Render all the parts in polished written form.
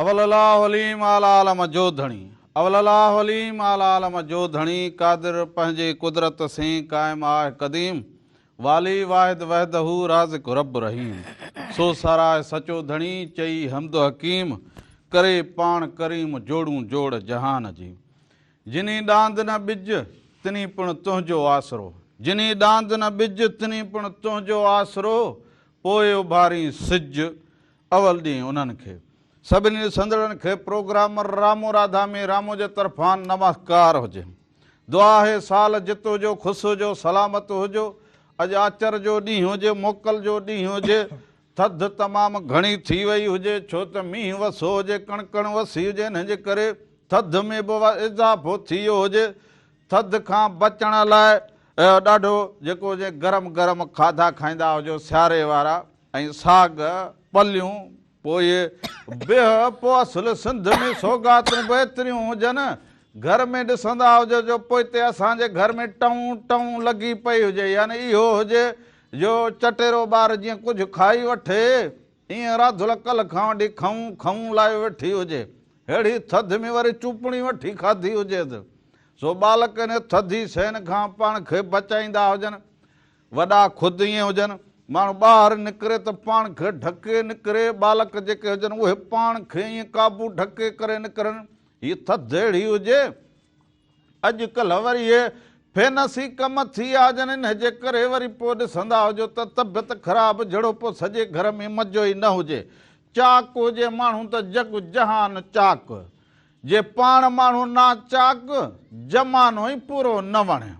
अवललाहलीम आलालम जो धणी अवललाहलीम आलालम जो धणी कादिर पंहिंजे कुदरत से कायम आहे कदीम वाली वाहिद वहदहू राज़िक रब रहीम सो साराय सचो धणी चई हमद हकीम करे पाण करीम जोड़ू जोड़ जहान जी जिनी डांद न बिज तिनी पिण तुंहिंजो आसरो जिनी डांद न बिज तिनी पिण तुंहिंजो आसरो पोइ उभारी सिज अवल ॾींहुं उन्हनि खे सभिनी संदड़नि खे प्रोग्रामर रामो राधा में रामो जे तरफ़ां नमस्कार हुजे। दुआ है साल जितो जो ख़ुशि हुजो सलामत हुजो। अॼु आचर जो ॾींहुं हुजे मोकल जो ॾींहुं हुजे थधि तमामु घणी थी वई हुजे छो त मींहुं वसो हुजे कणकण वसी हुजे हिन जे करे थधि में बि इज़ाफ़ो थी वियो हुजे। थधि खां बचण लाइ ॾाढो जेको हुजे गरम गरम खाधा खाईंदा हुजो सियारे वारा ऐं साग पलियूं पोइ बिह पोइ असुल सिंध में सौगातूं बि एतिरियूं हुजनि घर में ॾिसंदा हुजो जो पोइ ते असांजे घर में टऊं टऊं लॻी पई हुजे यानी इहो हुजे जो चटेरो ॿार जीअं कुझु खाई वठे ईअं राधुल कल्ह खां वठी खऊं खऊं लाइ वेठी हुजे अहिड़ी थधि में वरी चूपणी वठी खाधी हुजे त सो बालक इन थधी शयुनि खां पाण खे बचाईंदा हुजनि। वॾा ख़ुदि ईअं हुजनि माण्हू ॿाहिरि निकिरे त पाण खे ढके निकिरे बालक जेके हुजनि उहे पाण खे ईअं क़ाबू ढके करे निकिरनि हीअ थधि अहिड़ी हुजे। अॼुकल्ह वरी इहे फेनसी कम थी विया हुजनि इन जे करे वरी पोइ ॾिसंदा हुजो त तबियत ख़राबु जहिड़ो पोइ सॼे घर में मज़ो ई न हुजे। चाक हुजे माण्हू त जग जहान चाक जे पाण माण्हू ना चाक ज़मानो ई पूरो न वणे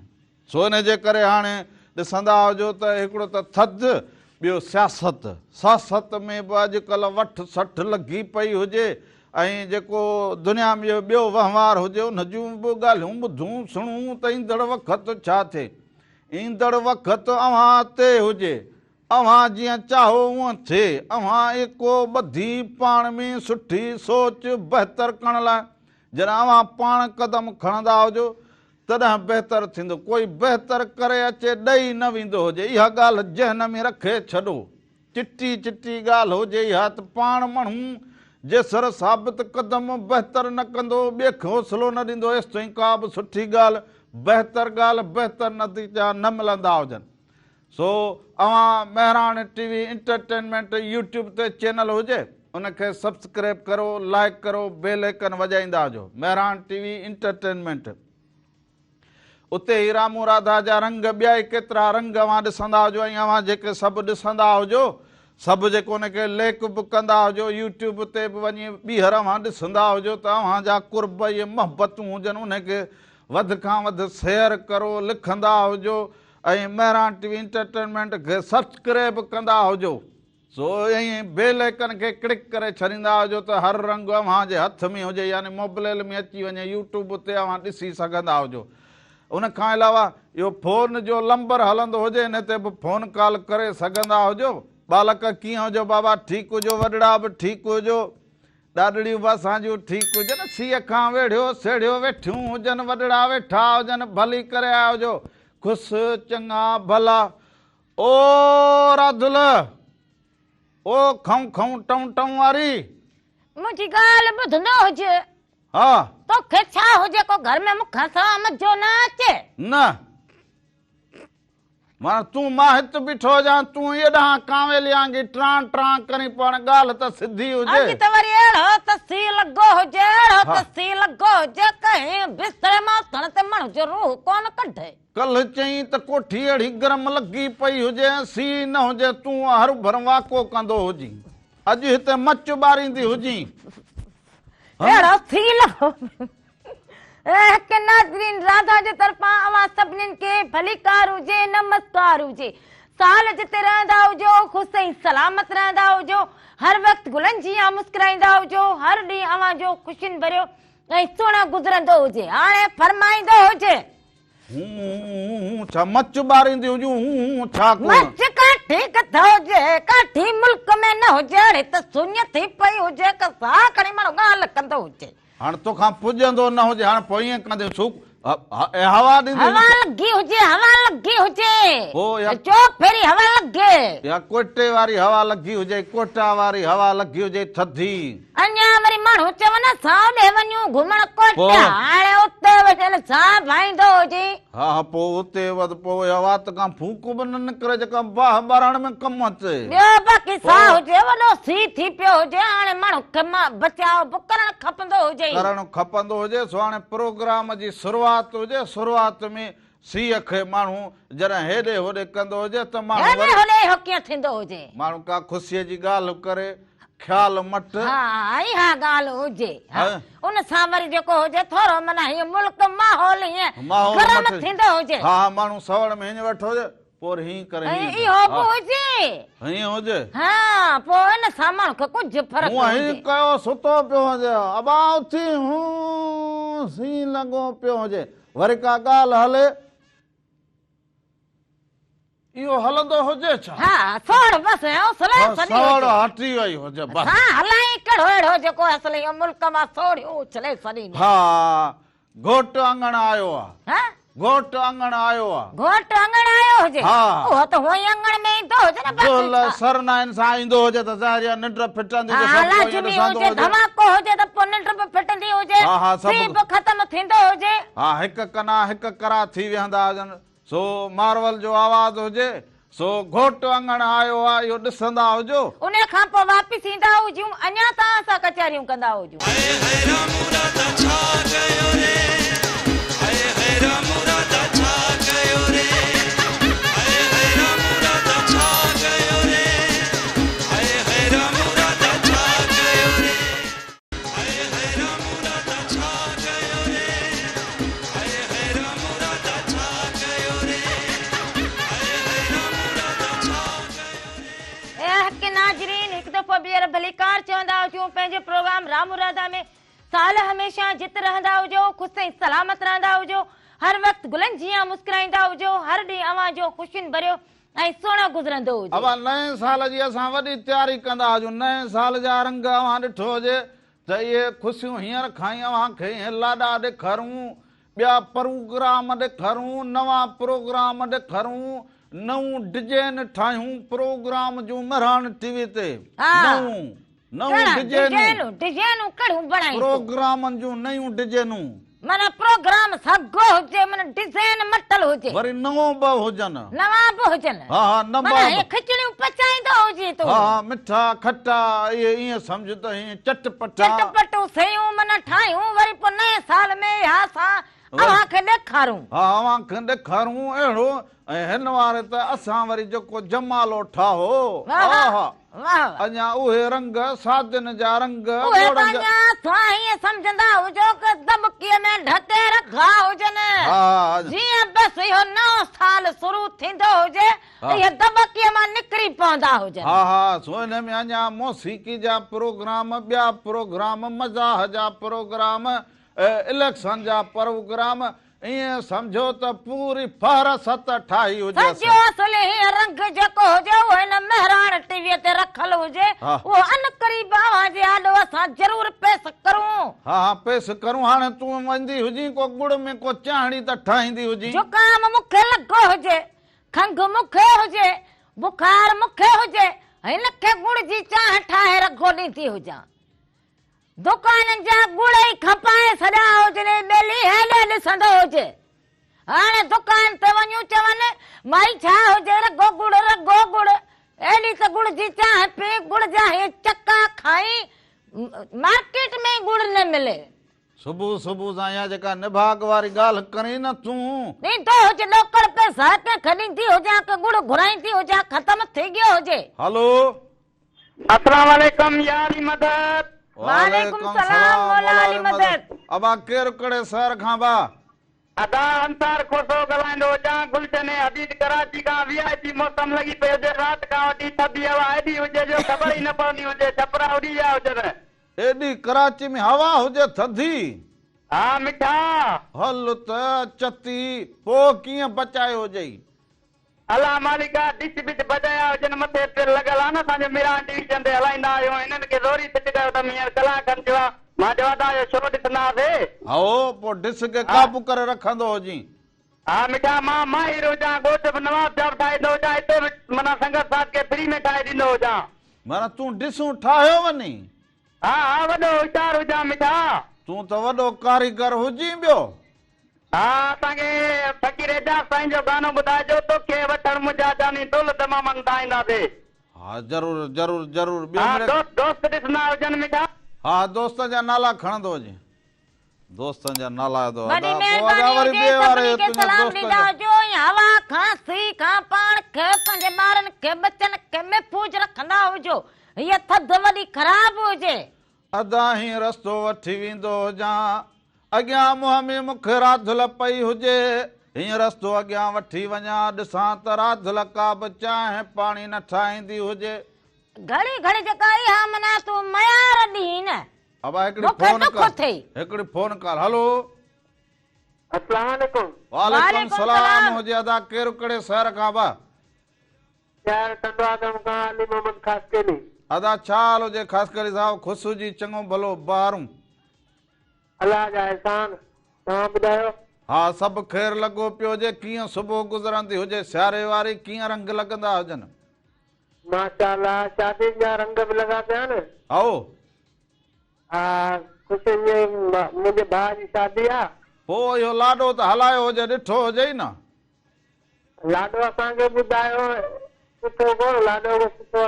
सो इन जे करे हाणे ॾिसंदा हुजो त हिकिड़ो त थधि ॿियो सियासत में बि अॼुकल्ह वठ सठ लॻी पई हुजे ऐं जेको दुनिया में ॿियो वहिंवार हुजे उन जूं बि ॻाल्हियूं ॿुधूं सुणूं त ईंदड़ वक़्तु छा थिए। ईंदड़ वक़्तु अव्हां ते हुजे अव्हां जीअं चाहो उअं थिए अव्हां एको ॿधी पाण में सुठी सोच बहितर करण लाइ जॾहिं अव्हां पाण क़दम खणंदा हुजो तॾहिं बहितर थींदो। कोई बहितर करे अचे ॾेई न वेंदो हुजे इहा ॻाल्हि जहन में रखे छॾो। चिटी चिटी ॻाल्हि हुजे इहा त पाण माण्हू जेसर साबित क़दम बहितर न कंदो ॿिए खे हौसलो न ॾींदो एसि ताईं का बि सुठी ॻाल्हि बहितर नतीजा न मिलंदा हुजनि। सो अव्हां महिराण टीवी इंटरटेनमेंट यूट्यूब ते चैनल हुजे उनखे सब्सक्राइब करो लाइक करो बेल आइकन वॼाईंदा हुजो। महिराण टीवी इंटरटेनमेंट उते ई रामू राधा जा रंग ॿिया ई केतिरा रंग अव्हां ॾिसंदा हुजो ऐं अव्हां जेके सभु ॾिसंदा हुजो सभु जेको उनखे लेक बि कंदा हुजो यूट्यूब ते बि वञी ॿीहर अव्हां ॾिसंदा हुजो त अव्हां जा कुर्ब इहे मोहबतूं हुजनि उनखे वधि खां वधि शेयर करो लिखंदा हुजो ऐं महिराण टीवी इंटरटेनमेंट खे सब्सक्राइब कंदा हुजो। सो ईअं बेल आइकन खे क्लिक करे छॾींदा हुजो त हर रंग अव्हां जे हथ में हुजे यानी मोबाइल में अची वञे यूट्यूब ते अव्हां ॾिसी सघंदा हुजो। उन खां अलावा इहो फ़ोन जो नंबर हलंदो हुजे हिन ते बि फ़ोन कॉल करे सघंदा हुजो। बालक कीअं हुजो बाबा ठीकु हुजो वॾड़ा बि ठीकु हुजो ॾाॾड़ियूं बि असांजूं ठीकु हुजनि सीअ खां वेढ़ियो सेड़ियो वेठियूं हुजनि वॾड़ा वेठा हुजनि भली करे आया हुजो ख़ुशि चङा भला। ओ राधुल ओ खऊं खऊं टऊं टऊं वारी मुंहिंजी ॻाल्हि ॿुधंदो हुजे हा तोखे छा हुजे को घर में मूंखां सवाइ मज़ो न अचे न माना तूं मां हिते बीठो हुजां तूं एॾां कांवेली आंगी ट्रां ट्रां करी पाण ॻाल्हि त सिधी हुजे अॼु त वरी अहिड़ो तसी लॻो हुजे अहिड़ो तसी लॻो हुजे कहीं बिस्तरे मां उथण ते माण्हू जो रूह कोन कढे। कल्ह चई त कोठी अहिड़ी गरम लॻी पई हुजे सी न हुजे तूं हर भर वाको कंदो हुजी अॼु हिते मच ॿारींदी हुजी अहिड़ो थी लॻो। के नाज़रीन राधा जे तरफ़ां अवां सभिनीनि खे भलीकार हुजे नमस्कार हुजे। साल जिते रहंदा हुजो ख़ुशि ऐं सलामत रहंदा हुजो हर वक़्तु गुलनि जीअं मुस्कुराईंदा हुजो हर ॾींहुं अवां जो ख़ुशियुनि भरियो ऐं सुहिणो गुज़रंदो हुजे। हाणे फरमाईंदो हुजे छा मच ॿारींदी हुजूं छा मच काठी किथे हुजे काठी मुल्क में न हुजे अड़े त सुञ थी पई हुजे क साह खणी माण्हू ॻाल्हि कंदो हुजे। हाणे तोखां पुॼंदो न हुजे हाणे पोइ ईअं कंदे हवा ॾींदी हवा लगी हुजे ओ या चो फेरी हवा लगे या कोटे वारी हवा लगी हुजे कोटा वारी हवा लगी हुजे थधी अन्या वरी माण्हू चवनि सावॾे वञूं घुमण कोटा हाणे उते वठल साह भाईंदो हुजे हा पोइ उते वध पोइ हवा त खां फूक बि न निकिरे जेका बाह ॿारण में कमु अचे ॿियो बाक़ी साह हुजे वॾो सी थी पियो हुजे हाणे माण्हू खे बचाव बि करणु खपंदो हुजे करणु खपंदो हुजे सो हाणे प्रोग्राम जी शुरूआत हुजे शुरूआत में सीअ खे माण्हू जॾहिं हेॾे होॾे कंदो हुजे त माण्हू होॾे हो कीअं थींदो हुजे माण्हू का ख़ुशीअ जी ॻाल्हि करे ख्याल मट हा ॻाल्हि हुजे उन सां वरी जेको हुजे थोरो माना हीअ मुल्क माहौल हीअं गरम थींदो हुजे हा माण्हू सवड़ में हीअं वेठो हुजे पोइ हीअं करे इहो बि हुजे हीअं हुजे हा पोइ इन सां माण्हू खे कुझु फ़र्क़ु हीअं कयो सुतो पियो हुजे अबा उथी हूं सी लॻो पियो हुजे वरी का ॻाल्हि हले इहो हलंदो हुजे छा हा सोड़ बस सवड़ हटी वई हुजे बस हा हलाई कहिड़ो अहिड़ो जेको असली मुल्क मां सोड़ियो चले सड़ी हा घोट आंगण आयो आहे घोट आंगण आयो आहे घोट आंगण आयो हुजे उहो त होई आंगण में ईंदो हुजे न बस सरनाइन सां ईंदो हुजे त ज़ाहिर निंड फिटंदी हुजे धमाको हुजे त पोइ निंड बि फिटंदी हुजे सी बि ख़तम थींदो हुजे हा हिकु कना हिकु करा थी वेंदा हुजनि सो मार्वल जो आवाज़ हुजे सो घोट आंगण आयो आहे इहो ॾिसंदा हुजो उन खां पोइ वापसि ईंदा हुजूं अञा तव्हां सां कचहरियूं कंदा हुजूं भलीकार चवंदा हुजूं पंहिंजे प्रोग्राम रामू राधा में साल हमेशा जित रहंदा हुजो ख़ुशि सलामत रहंदा हुजो हर वक्त गुलनि जीअं मुस्कुराईंदा हुजो हर ॾींहुं अवां जो ख़ुशियुनि भरियो ऐं सुहिणो गुज़रंदो हुजे अब नए साल जी असां वॾी तयारी कंदा हुजूं नए साल जा रंग अवां ॾिठो हुजे त इहे ख़ुशियूं हींअर खां ई अवां खे लाॾा ॾेखारूं ॿिया प्रोग्राम ॾेखारूं नवां प्रोग्राम ॾेखारूं नऊं डिजाइन ठाहियूं प्रोग्राम जूं मरहान टीवी ते नऊं डिजाइनूं कहिड़ियूं बणायूं प्रोग्रामनि जूं नयूं डिजाइनूं माना प्रोग्राम सगो हुजे माना डिजाइन मटल हुजे वरी नवो बि हुजनि नवां बि हुजनि हा नवां खिचड़ियूं पचाईंदो हुजे तो हा मिठा खट्टा इहे ईअं सम्झ त हीअं चटपटूं सयूं माना ठाहियूं वरी पोइ नए साल में हा असां अवां खे ॾेखारूं हा अवां खे ॾेखारूं अहिड़ो ऐं हिन वारे त असां वरी जेको जमालो ठाहो अञा उहे रंग सादिन जा रंग सम्झंदा हुजो कि दबकीअ में ढके रखा हुजनि जीअं बसि इहो नओं साल शुरू थींदो हुजे इहे दबकीअ मां निकिरी पवंदा हुजनि हा हा सो हिन में अञा मौसीक़ी जा प्रोग्राम ॿिया प्रोग्राम मज़ाह जा प्रोग्राम इलेक्शन जा प्रोग्राम ईअं सम्झो त पूरी फहरसत ठाही हुजे रंग जेको हुजे उहो हिन मेहरान टीवीअ ते रखल हुजे उहो अनकरीब आवाज़ आॾो असां जरूर पेश करूं हा पेश करूं हाणे तूं वेंदी हुजी को गुड़ में को चाहणी त ठाहींदी हुजी जुकाम मूंखे लॻो हुजे खंघि मूंखे हुजे बुखार मूंखे हुजे हिन खे गुड़ जी चांहि ठाहे रखो ॾींदी हुजां दुकाननि जा गुड़ ई खपाए सॼा हुजनि ॿेली हेॾे ॾिसंदो हुजे हाणे दुकान ते वञूं चवनि माई छा हुजे रगो गुड़ एॾी त गुड़ जी चांहि पी गुड़ जा हे चका खाई मार्केट में गुड़ न मिले सुबुह सुबुह सां इहा जेका निभाग वारी ॻाल्हि करी न तूं ॾींदो हुजे नौकर पैसा कंहिंखे ॾींदी हुजां कि गुड़ घुराईंदी हुजां ख़तम थी गयो हुजे हेलो अस्सलाम वालेकुम यारी मदद वालेकुम सलाम मौला अली मदद अबा केर कड़े शहर खां बा अदा अंसार खोसो गलाइंदो जा गुलशन हबीब कराची का वीआईपी मौसम लगी पे जे रात का वडी थदी हवा एडी हुजे जो खबर ही न पवनी हुजे छपरा उड़ी जा हुजे एडी कराची में हवा हुजे थदी हा मिठा हल त चती पो कीअं बचायो हुजे अल्लाह मालिका डिश बिच बजाया हुजन मथे ते लगल आ न असांजो मिरान डिवीजन ते हलाईंदा आहियूं इन्हनि खे ज़ोरी फिट कयो त हींअर कलाकनि जो मां चवां था शो ॾिसंदासीं। आओ पोइ ॾिस के काबू करे रखंदो हुजी। हा मिठा मां हीरो हुजां, घोट बि नवाब साहब ठाहींदो हुजां, हिते बि माना संगत साहब खे फ्री में ठाहे ॾींदो हुजां। माना तूं ॾिसूं ठाहियो वञी। हा वॾो होशियार हुजां मिठा। तूं त वॾो कारीगर हुजी ॿियो। हा असांखे फ़कीर एजाज़ साईं जो गानो ॿुधाइजो, तोखे वठण मुंहिंजा जानी टोल तमामु ॻाईंदासीं। हा ज़रूरु ज़रूरु ज़रूरु। ॿियो हा मिड़े दोस्त ॾिसंदा हुजनि मिठा। हा दोस्त जा नाला खणंदो हुजे। दोस्तनि जा नाला दो वॾी पोइ महिरबानी अॻा वरी हुजे, ॿिए वारे सभिनी खे तुंहिंजा सलाम दोस्त ॾींदा जा। हुजो। हवा खां सी खां पाण खे पंहिंजे ॿारनि खे बचनि खे महफ़ूज़ रखंदा हुजो। हीअ थधि वॾी ख़राब हुजे। अदा ही रस्तो वठी वेंदो हुजां, अॻियां मुंहं में मूंखे राधल पई हुजे। हीअं रस्तो अॻियां वठी वञा, ॾिसां त राधल का बि चांहि पाणी न ठाहींदी हुजे। घड़ी घड़ी जेका इहा मना तूं मयार ॾीं न। अब हिकिड़ी मूंखे फोन दुख कर, थिए। हिकिड़ी फोन कर। हलो अस्सलाम वालेकुम। वालेकुम वालेकुम सलाम सलाम। हुजे। अदा केरु कहिड़े शहर खां बा? यार टंडवागम खां अली मोहम्मद ख़ासकेली। अदा छा हाल हुजे ख़ासकरी साहब? ख़ुशि जी चङो भलो ॿारूं। अलाह जा एहसान, तव्हां ॿुधायो? हा सभु ख़ैरु लॻो पियो हुजे। कीअं सुबुह गुज़रंदी हुजे सियारे वारी? कीअं रंग लॻंदा हुजनि? माशाअल्लाह शादियुनि जा रंग बि लॻा पिया आहिनि। आओ हा ख़ुशी मुंहिंजे भाउ जी शादी आहे। पोइ इहो लाॾो त हलायो हुजे, ॾिठो हुजे ई न। लाॾो असांखे ॿुधायो सुठो कोन, लाॾो बि सुठो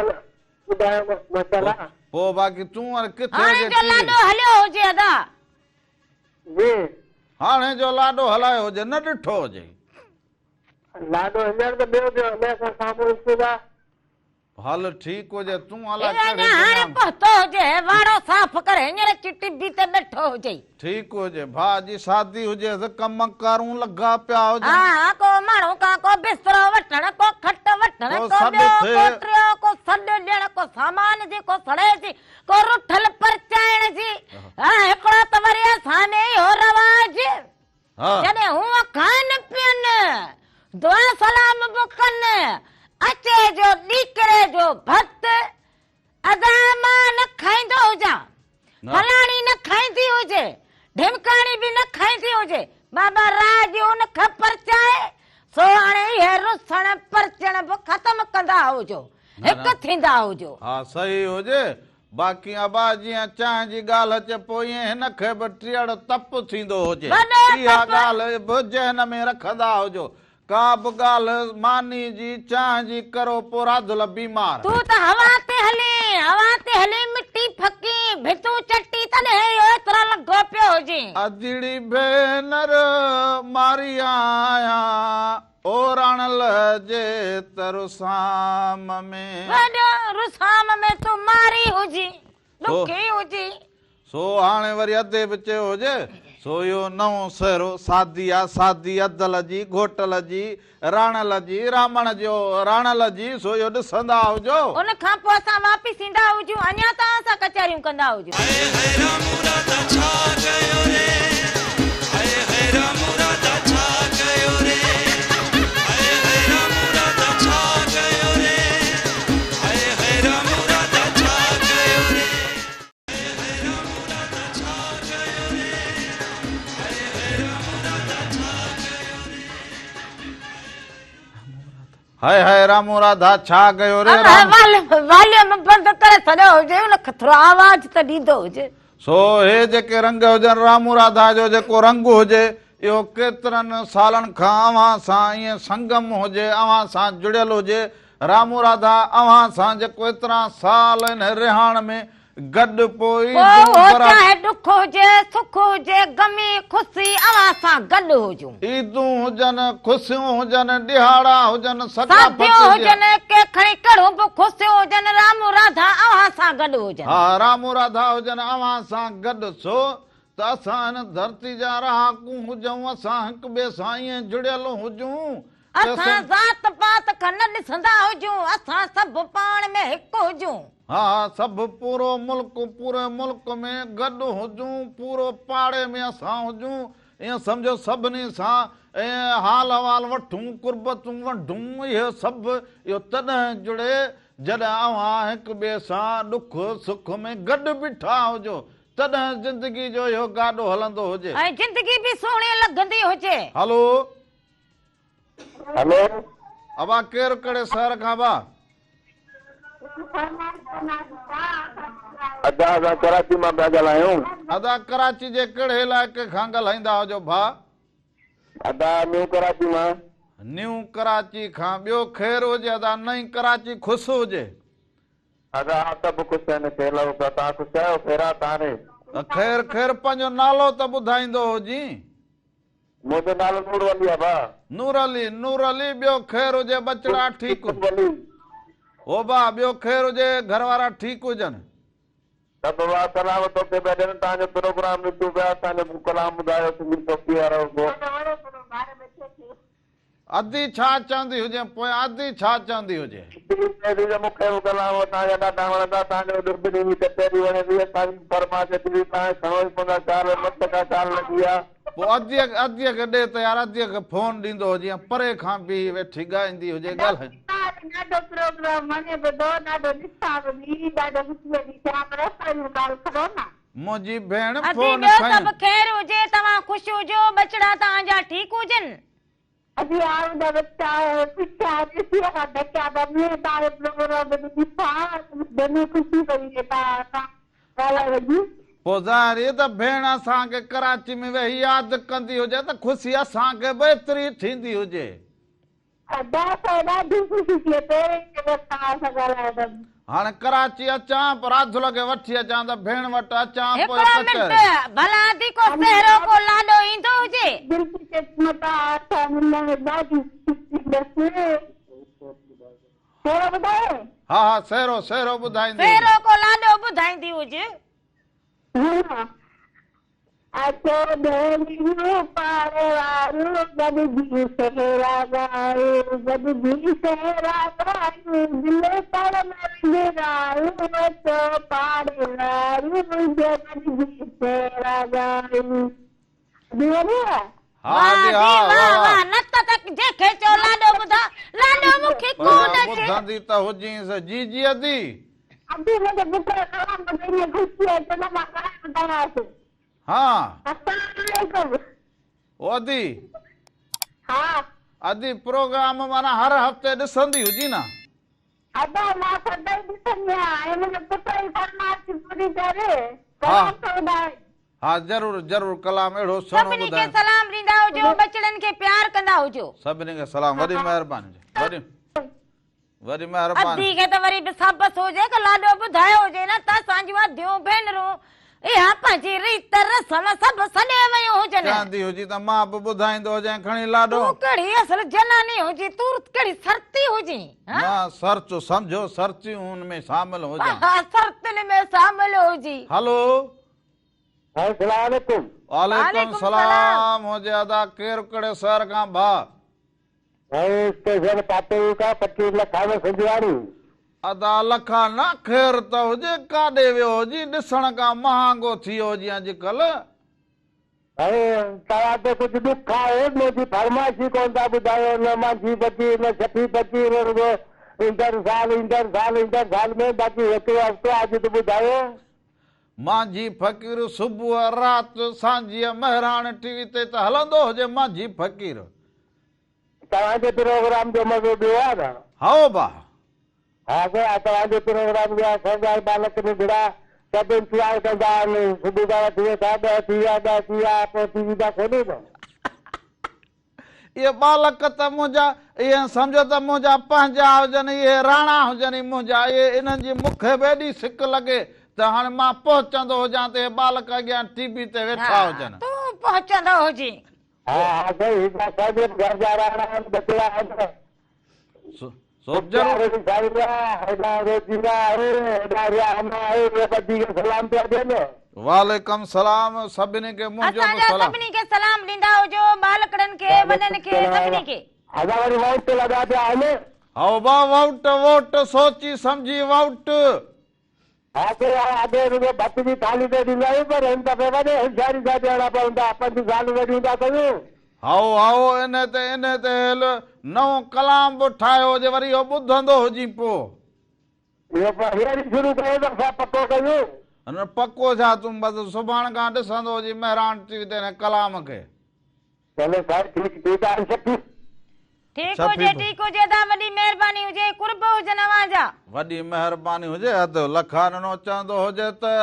ॿुधायो माशाअल्लाह। पोइ बाक़ी तूं हाणे किथे हाणे हुजे? जो लाॾो हलियो हुजे अदा। जी हाणे जो लाॾो हलायो हुजे, न ॾिठो हुजे। लाॾो हींअर त ॿियो पियो हले, असां साम्हूं ॾिसूं था। हल ठीकु हुजे। तूं अलाए अञा कहिड़े हाणे दुनिया में। पहुतो हुजे, वारो साफ़ करे हींअर चिटी बि त ॾिठो हुजे। ठीकु हुजे। भाउ जी शादी हुजे त कम कारूं लॻा पिया हुजनि। हा को माण्हू का को बिस्तरो वठण, को खट वठण, को को सॾु ॿियो थिए। को टियों, को सॾु ॾियण, को सामान जी, को सड़े जी, को रुठल परचाइण जी। हिकिड़ो त वरी असां में इहो रवाज हा जॾहिं हूअं खाइनि पियनि, दुआ सलाम बि कनि, अचे जो ॾीकरे जो भत अदा मां न खाईंदो हुजां, फलाणी न खाईंदी हुजे, ढिमकाणी बि न खाईंदी हुजे, बाबा राज उन खे परचाए सो हाणे इहे रुसण परचण बि ख़तम कंदा हुजो, हिकु थींदा हुजो। हा सही हुजे। बाक़ी अबा जीअं चांहि जी ॻाल्हि अचे पोइ ईअं हिन खे बि टीअड़ तप थींदो हुजे। वॾो इहा तप। ॻाल्हि बि ज़हन में रखंदा हुजो। का बि ॻाल्हि मानी जी चांहि जी करो पोइ राधल बीमार। तूं त हवा ते हली मिटी फकी भितू चटी तॾहिं इहो एतिरो लॻो पियो हुजे। अदिड़ी भेनर मारी आया ओ रणल जे तरुसाम में। वॾो रुसाम में तूं मारी हुजी, ॾुखी हुजी। सो हाणे वरी अधे बि चयो हुजे सो इहो नओं सहरो शादी आहे, शादी अदल जी, घोटल जी, राणल जी, रामण जो राणल जी, सो इहो ॾिसंदा हुजो। उन खां पोइ असां वापसि ईंदा हुजूं, अञा त असां कचहरियूं कंदा हुजूं। हाय हाय रामू राधा छा कयो रे? वॉल्यूम बंदि करे छॾियो हुजे, उन खे थोरो आवाज़ त ॾींदो हुजे। सो हे जेके रंग हुजनि रामू राधा जो जेको रंग हुजे इहो केतिरनि सालनि खां अव्हां सां ईअं संगम हुजे, अव्हां सां जुड़ियल हुजे। रामू राधा अव्हां सां जेको एतिरा साल हिन रिहाण में गॾु पोइ चाहे ॾुख हुजे, सुख हुजे, गमी ख़ुशी अव्हां सां गॾु हुजूं। ईदूं हुजनि, ख़ुशियूं हुजनि, ॾिहाड़ा हुजनि, शादियूं हुजनि, के खणी कहिड़ो बि ख़ुशियूं हुजनि, रामू राधा अव्हां सां गॾु हुजनि। हा रामू राधा हुजनि अव्हां सां गॾु। सो त असां हिन धरती जा रहाकूं हुजूं, असां हिक ॿिए सां ईअं जुड़ियल हुजूं। असां ज़ात पात खां न ॾिसंदा हुजूं, असां सभु पाण में हिकु हुजूं। हा सभु पूरो मुल्क, पूरे मुल्क में गॾु हुजूं, पूरो पाड़े में असां हुजूं। ईअं सम्झो सभिनी सां ऐं हाल अहवाल वठूं, कुर्बतूं वठूं। इहो सभु इहो तॾहिं जुड़े जॾहिं अव्हां हिक ॿिए सां ॾुख सुख में गॾु बीठा हुजो। तॾहिं ज़िंदगी जो इहो गाॾो हलंदो हुजे ऐं जिंदगी बि सुहिणी लॻंदी हुजे। हलो हेलो अबा केरु कहिड़े शहर खां बा? अदा असां कराची मां पिया ॻाल्हायूं। अदा कराची जे कहिड़े इलाइक़े खां ॻाल्हाईंदा हुजो भाउ? अदा न्यू कराची मां। न्यू कराची खां। ॿियो ख़ैरु हुजे अदा? नई कराची खुश हुजे? अदा सभु ख़ुशि आहिनि। तव्हां ख़ुशि आहियो? फेरा तव्हां ख़ैर ख़ैर पंहिंजो नालो त ॿुधाईंदो हुजी। मुंहिंजो नालो नूर अली आहे भाउ। नूर अली। नूर अली ॿियो ख़ैरु हुजे? बचड़ा ठीकु? हो बा ॿियो ख़ैरु हुजे? घर वारा ठीकु हुजनि? सभु भाउ सलाम तोखे पिया ॾियनि। तव्हांजो प्रोग्राम ॾिठो पिया। तव्हांजो कलाम ॿुधायो सिंधी टोपी वारो। अदी छा चवंदी हुजे पोइ? अदी छा चवंदी हुजे? मूंखे कलाम तव्हांजा ॾाढा वणंदा। तव्हांजो कचहरी वणंदी आहे। तव्हांजी फरमाइश अची तव्हां समझ पवंदा। 4 मस्त का 4 लॻी आहे। पोइ अदीअ खे ॾे त यार अदीअ खे फोन ॾींदो हुजे या परे खां बि वेठी ॻाईंदी हुजे ॻाल्हाए। ॾाढो प्रोग्राम वणे ॿुधो ॾाढो ॾिसां बि ॾाढो मुंहिंजी भेण अदी फोन ॿियो खईं। सभु ख़ैरु हुजे? तव्हां ख़ुशि हुजो? बचड़ा तव्हांजा ठीकु हुजनि? अभी आओ बच्चा पीछा ॾिसी बच्चा बने तारे प्रोग्राम ॾिसां बने खुशी करी देता ॻाल्हाए वॼी। पोइ ज़ाहिर आहे त भेण असांखे कराची में वेही यादि कंदी हुजे त ख़ुशी असांखे बि एतिरी थींदी हुजे। ॾाढी ख़ुशी थिए पहिरें तव्हां सां ॻाल्हाए। हाणे कराची अचां पर अधु लॻे वठी अचां त भेण वटि अचां पोइ हिकिड़ो मिंट भला अदी को सहरो को लाॾो ईंदो हुजे? हा हा सहरो सहरो ॿुधाईंदी हुजे। सहरो को लाॾो ॿुधाईंदी हुजे। अचो भेणियूं पाड़े वारियूं गॾिजी सहरा ॻायूं गॾिजी सहरा ॻायूं दिलि पर मरंदिरायूं अचो पाड़े वारियूं गॾिजी सहरा ॻायूं। हा दी हा वाह नत तक जेके चो लाॾो ॿुधा लाॾो मूंखे कोन अचे। ॿुधंदी त हुजींसि। जी जी अदी अभी मुझे पुत्र कलाम बधाई खुशी है चलो मां कलाम ॿुधायांसि। हा अस्सलामुअलैकुम। ओ अदी हाँ अदी प्रोग्राम माना हर हफ़्ते ॾिसंदी हुजी न? अदा मां सदाई ॾिसंदी आहियां। ऐं मुंहिंजो पुट जी फरमाइश पूरी करे हा। कलाम थो ॿुधाए। हा ज़रूरु ज़रूरु कलाम अहिड़ो सुहिणो सभिनी खे ॿुधाए। सलाम ॾींदा हुजो। बचड़नि खे प्यार कंदा हुजो। सभिनी खे सलाम। वॾी महिरबानी वॾी वॾी महिरबानी। अदी खे त वरी बि सबस हुजे कि लाॾो ॿुधायो हुजे न त असांजूं अदियूं भेनरूं इहा पंहिंजी रीत रस्म सभु सॾे वयूं हुजनि। चवंदी हुजी त मां बि ॿुधाईंदो हुजां खणी लाॾो। तूं कहिड़ी असल जनानी हुजी? तूं कहिड़ी सरती हुजी? मां सर्च सम्झो सर्चियूं हुन में शामिल हुजां। सरतनि में शामिल हुजी। हलो अस्सलाम वालेकुम। वालेकुम सलाम हुजे अदा केरु कहिड़े शहर खां भाउ? स्टेशन पातू का 25 लख संजवाड़ी। अदा लखा न ख़ैर त हुजे काॾे वियो हुजी? ॾिसण खां महांगो थी वियो हुजी अॼुकल्ह। तव्हां ते कुझु दुख आहे? मुंहिंजी फरमाइश ई कोन था ॿुधायो। न मुंहिंजी बची न छठी बची ईंदड़ साल में बाक़ी हिकिड़ो हफ़्तो अॼु त ॿुधायो। मांझी फ़क़ीर सुबुह राति सांझीअ महिराण टीवी ते त हलंदो हुजे मांझी फ़क़ीर। तव्हांजे प्रोग्राम जो मज़ो ॿियो आहे न? हाओ बा हा तव्हांजे प्रोग्राम जा असांजा बालक निकिड़ा सभु इंतज़ारु कंदा आहिनि। सुबुह खां वठी वेठा 10 थी विया पोइ टीवी था खोले न। इहे बालक त मुंहिंजा इहे सम्झो त मुंहिंजा पंहिंजा हुजनि। इहे राणा हुजनि मुंहिंजा। इहे इन्हनि जी मूंखे बि एॾी सिक लॻे त हाणे मां पहुचंदो हुजां त इहे बालक अॻियां टीवी ते वेठा हुजनि। तूं पहुचंदो हुजी। हा सही घर जा राणा बचड़ा आहिनि। सलाम पिया ॾियनि। वालेकुम सलाम। सभिनी खे मुंहिंजो बि असांजा सलाम। सभिनी खे सलाम ॾींदा हुजो। बालकड़नि खे वॾनि खे सभिनी खे। असां वरी वोट लॻा पिया आहिनि। हाओ बा वोट वोट सोची सम्झी वोट। हा अॻे रुॻो भत जी थाली ते ॾींदा आहियूं पर हिन दफ़े वॾे होशियारी सां ॾियणा पवंदा। 5 साल वरी ईंदा कयूं। हाओ हाओ इन ते हल नओं कलाम बि ठाहियो हुजे वरी इहो ॿुधंदो हुजी पोइ। इहो हींअर शुरू कयो त असां पको कयूं। अन पक्को छा तूं बस सुभाणे खां ॾिसंदो जी महिरान टीवी ते कलाम खे। चलो साईं ठीक आहे सखी ठीक सभु हुजे ठीक। ठीक हुजे ता वॾी महिरबानी हुजे कुर्ब हुजन अवांजा। वॾी महिरबानी हुजे अधु लखानो चवंदो हुजे त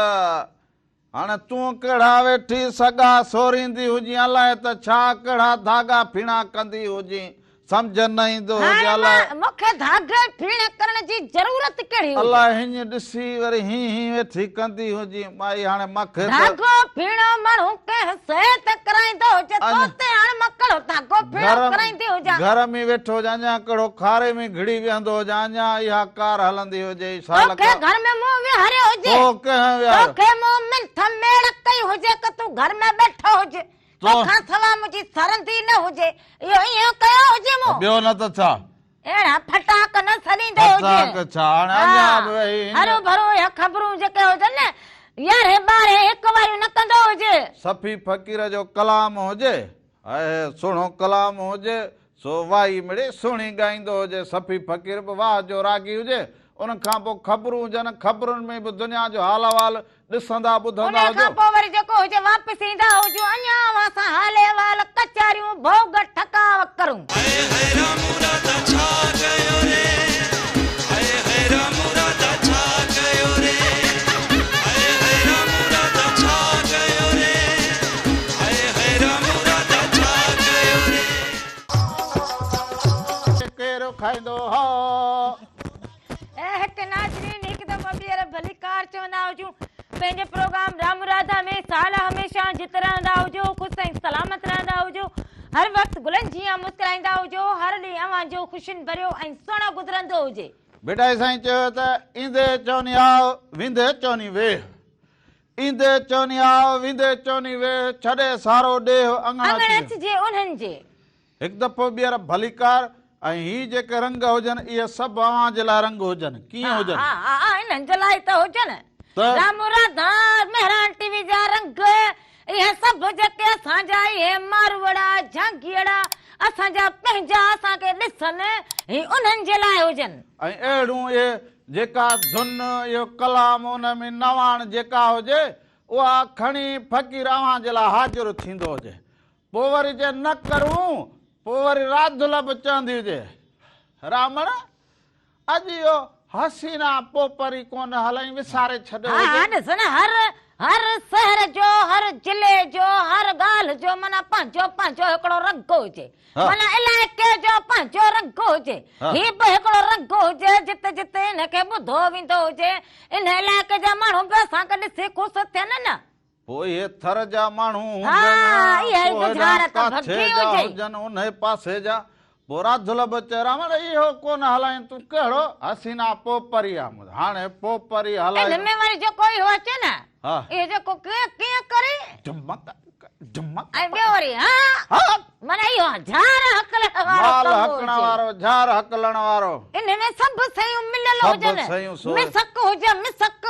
हाणे तूं कहिड़ा वेठी सॻा सोरींदी हुजी अलाए त छा कहिड़ा धागा फीणा कंदी हुजी समझ न ईंदो हुजे अलाए मूंखे धागे फीण करण जी ज़रूरत कहिड़ी हुजे? अलाए हीअं ॾिसी वरी ही वेठी कंदी हुजी माई हाणे मूंखे त धागो फीणो माण्हू कंहिं सिहत कराईंदो हुजे तो ते हाणे मकड़ो धागो फीणो कराईंदी हुजे। घर में वेठो हुजे अञा कहिड़ो खारे में घिड़ी वेहंदो हुजे अञा इहा कार हलंदी हुजे साल तोखे घर में मुंह विहारियो हुजे तोखे मुंह में थमेड़ कई हुजे कि तूं घर में बैठो हुजे तोखां सवा मुंहिंजी सरंदी न हुजे इहो ईअं कयो हुजे मूं ॿियो न त छा अहिड़ा फटाक न सरींदो हुजे छा हाणे अञा भई हरो भरो या ख़बरूं जेके हुजनि न यारे ॿारे हिकु वारी न कंदो हुजे। सफ़ी फ़कीर जो कलाम हुजे ऐं सुहिणो कलाम हुजे सो वाही मिड़े सुहिणी ॻाईंदो हुजे सफ़ी फ़कीर बि वाह जो रागी हुजे उन खां पोइ ख़बरूं हुजनि ख़बरुनि में बि दुनिया जो हाल अहवाल ॾिसंदा ॿुधंदा उन खां हुजो पोइ वरी जेको हुजे वापसि ईंदा हुजो अञा असां हाले अहवाल कचारियूं भोग ठकाव करूं। केरु खाईंदो हो हिकु नाज़रीन हिकु दफ़ो ॿीहर भली कार चवंदा हुजूं पंहिंजे प्रोग्राम राम राधा में साल हमेशह जित रहंदा हुजो ख़ुशि ऐं सलामत रहंदा हुजो हर वक़्तु गुलनि जीअं मुस्कुराईंदा हुजो हर ॾींहुं अव्हांजो ख़ुशियुनि भरियो ऐं सुहिणो गुज़रंदो हुजे। बेटा साईं चयो त ईंदे चवनी आओ विंदे चवनी वेह ईंदे चवनी आओ विंदे चवनी वेह छॾे सारो ॾेह अंगण अङण अचिजे उन्हनि जे हिकु दफ़ो ॿीहर भली कार ऐं ही जेके रंग हुजनि इहे सभु अव्हां जे लाइ रंग हुजनि कीअं हुजनि इन्हनि जे लाइ त हुजनि राम राधा मेहरान टीवी जा रंग इहे सभु जेके असांजा इहे मारवड़ा झांगीअड़ा असांजा पंहिंजा असांखे ॾिसनि ही उन्हनि जे लाइ हुजनि ऐं अहिड़ियूं इहे जेका धुन इहो कलाम उन में नवाण जेका हुजे उहा खणी फ़कीर अव्हां जे लाइ हाज़िर थींदो हुजे पोइ वरी जे न करूं पोइ वरी राधुल बि चवंदी हुजे रामण अॼु इहो हसीना पोपरी कोन हलई विसारे छॾियो ॾिस न हर शहर जो हर जिले जो हर ॻाल्हि जो माना पंहिंजो पंहिंजो हिकिड़ो रंग हुजे माना इलाइक़े जो पंहिंजो रंग हुजे ही बि हिकिड़ो रंग हुजे जिते जिते हिनखे ॿुधो वेंदो हुजे इन इलाइक़े जा माण्हू बि असांखे ॾिसी ख़ुशि थियनि न पोइ इहे थर जा माण्हू हुजनि उन पासे जा पोइ राधुल बि चए रामण इहो कोन हलाई तूं कहिड़ो हसीना पोपरी आहे हाणे पोपरी हलाई में वरी जेको इहो अचे न इहो जेको कीअं करे झमक झमक ऐं ॿियो वरी हा माना इहो झार हकलण वारो झार हकलण वारो इन में सभु शयूं मिलियल हुजनि मिसक हुजे मिसक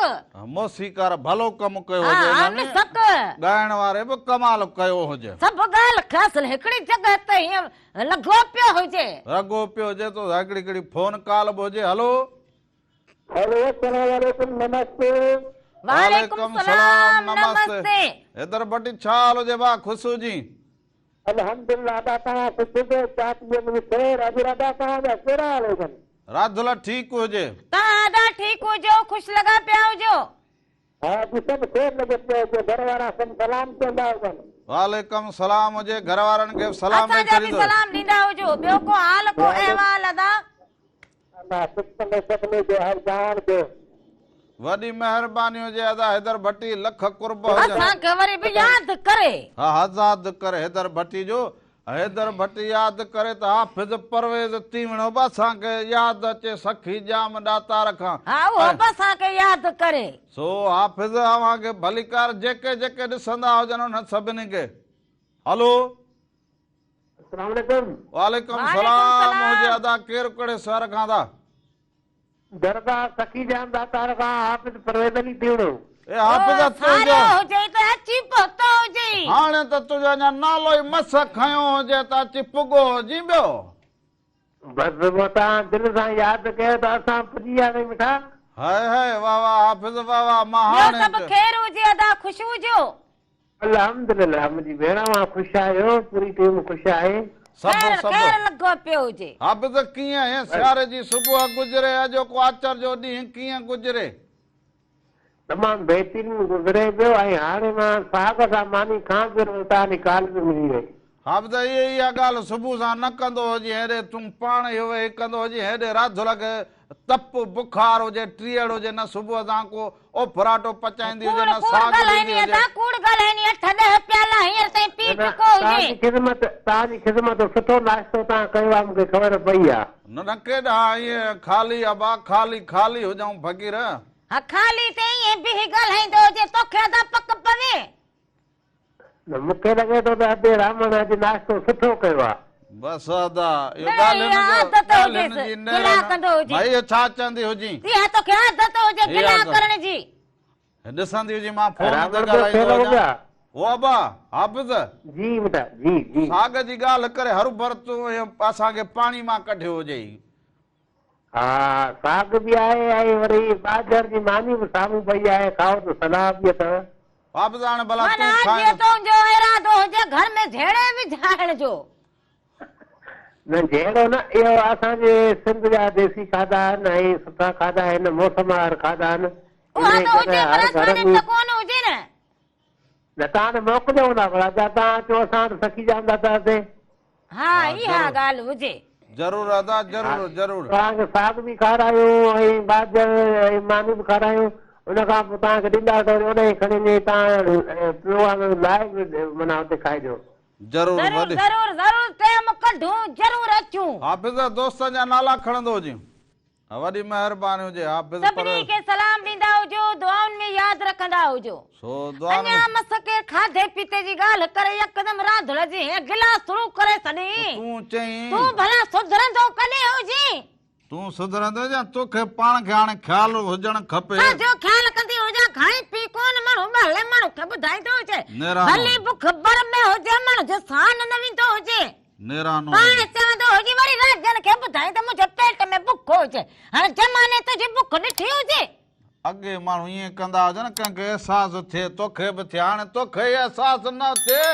मौसीकार भलो कमु कयो हुजे मिसक ॻाइण वारे बि कमाल कयो हुजे सभु ॻाल्हि ख़ासि हिकिड़ी जॻह ते हीअं लॻो पियो हुजे रॻो पियो हुजे तो हिकिड़ी हिकिड़ी फोन कॉल बि हुजे हलो हेलो अस्सलाम वालेकुम नमस्ते वालेकुम सलाम नमस्ते इधर बटी छा हाल हुजे बा खुशू जी अल्हम्दुलिल्लाह दाता खुशी के साथ ये मुझे खैर अभी राधा कहां जा केड़ा हाल है राधुला ठीक हुजे तादा ठीक हुजो खुश लगा पिया हुजो हां जी सब खैर लगे पिया जो घर वाला सब सलाम चंदा हुजन वालेकुम सलाम हुजे घर वारन के सलाम असा भी सलाम दींदा हुजो ॿियो को हाल को अहवाल अदा अल्लाह सुखने सकने जो हर जान के वडी मेहरबानी हुजे अदा हैदर भट्टी लख कुर्ब हुजे असा के वरी भी याद करे हां आजाद करे हैदर भट्टी जो हैदर भट्टी याद करे त हाफिज परवेज तीवणो बसा के याद अचे सखी जाम दाता रखा हां वो बसा के याद करे सो हाफिज आवा के भलीकार जेके जेके ॾिसंदा हुजन उन सभिनी के हलो अस्सलाम वालेकुम वालेकुम सलाम हुजे अदा केर कड़े सर खां दा दरदा सखी जाम दाता रखा हाफिज परवेज अली तीवणो ए हाफिज तुजो हुजे त अची पतो हुजे हाणे त तुजो अञा नालो ई मस खयो हुजे त अची पुगो जी ॿियो बस वो ता दिल सां याद कयो त असां पुजी वियासीं मिठा हाय हाय वाह वाह हाफिज़ वाह वाह ॿियो महान सभु ख़ैर हुजे अदा ख़ुशि हुजो अल्हम्दुलिल्लाह मुंहिंजी भेण मां ख़ुशि आहियो पूरी टीम ख़ुशि आहे सभु ख़ैर सभु ख़ैर लॻो पियो हुजे हाफिज़ कीअं आहे सियारे जी सुबुह गुज़रे अॼो को आचर जो ॾींहुं कीअं गुज़रे तमामु बहितरीन गुज़रे पियो ऐं हाणे मां साग सां मानी खां पियो तव्हांजी कॉल बि मिली वई हाफिज़ इहा ॻाल्हि सुबुह सां न कंदो हुजे हेॾे तूं पाण ई हुए कंदो हुजे हेॾे राति लॻे तप बुखार हुजे टीहड़ हुजे न सुबुह सां को ओ पराठो पचाईंदी हुजे न साग ॾींदी हुजे कूड़ ॻाल्हाइणी 8-10 प्याला हींअर ताईं पी चुको हुजे तव्हांजी ख़िदमत सुठो नाश्तो तव्हां कयो आहे मूंखे ख़बर पई आहे न न केॾा ईअं ख़ाली अबा ख़ाली ख़ाली हुजऊं फ़क़ीर हा ख़ाली ते ईअं बि ॻाल्हाईंदो हुजे तोखे अदा पक पवे न मूंखे लॻे थो त अॼु रामण अॼु नाश्तो सुठो कयो आहे बस अदा इहो नहीं, ॻाल्हि आदत हुजेसि, गिला कंदो हुजे। भाई छा चवंदी हुजी इहा तोखे आदत हुजे इहा गिला आदत। करण जी ॾिसंदी हुजी मां फोन ते रावण जो फेरो हो ॻाल्हाईंदो गया ओ अबा हाफिज़ जी बेटा जी जी साग जी ॻाल्हि करे हर भर तूं असांखे पाणी मां कढियो हुजे हा साग बि आहे ऐं वरी बाजर जी मानी बि साम्हूं पई आहे खाओ त सलाह बि अथव हाफिज़ हाणे भला माना तूं जीअं खाए तुंहिंजो इरादो हुजे घर में झेड़े विझाइण जो न जहिड़ो न इहो असांजे सिंध जा देसी खाधा आहिनि ऐं सुठा खाधा आहिनि मौसमवार खाधा आहिनि उहा इन त हुजे करे पर हर घर असांजे में त कोन हुजे न न तव्हां त मोकिलियो हूंदा भला छा तव्हां अचो असां वटि थकी जांदा हुआसीं हा इहा ॻाल्हि हुजे ज़रूर अदा ज़रूर ज़रूर तव्हांखे साग बि खारायूं ऐं बाजर ऐं मानी बि खारायूं उन खां पोइ तव्हांखे ॾींदा त वरी उन खणी वञी तव्हां पियो लाइ बि माना हुते खाइजो ज़रूर ज़रूर वॾी ज़रूर ज़रूर टाइम कढूं ज़रूर अचूं हाफिज़ दोस्तनि जा नाला खणंदो हुजे वॾी महिरबानी हुजे हाफिज़ सभिनी खे सलाम ॾींदा हुजो दुआउनि में यादि रखंदा हुजो सो दुआ में अञा मस के खाधे पीते जी ॻाल्हि करे यकदमि राधड़ जी गिलास शुरू करे छॾी तूं चई तूं भला सुधरंदो कॾहिं हुजी तूं सुधरंदे या तोखे पाण खे हाणे ख़्यालु हुजणु खपे छाजो ख़्याल कंदी हुजां खाई पी कोन माण्हू ॿाहिरि माण्हू खे ॿुधाईंदो हुजे नेरानो। भली बुख बर में हुजे माण्हू जो साह न वेंदो हुजे नेरानो पाण चवंदो हुजे वरी राजन खे ॿुधाईंदो मुंहिंजे पेट में बुख हुजे हाणे ज़माने तुंहिंजी बुख ॾिठी हुजे अॻे माण्हू ईअं कंदा हुजनि कंहिंखे अहसासु थिए तोखे बि थिए हाणे तोखे अहसासु न थिए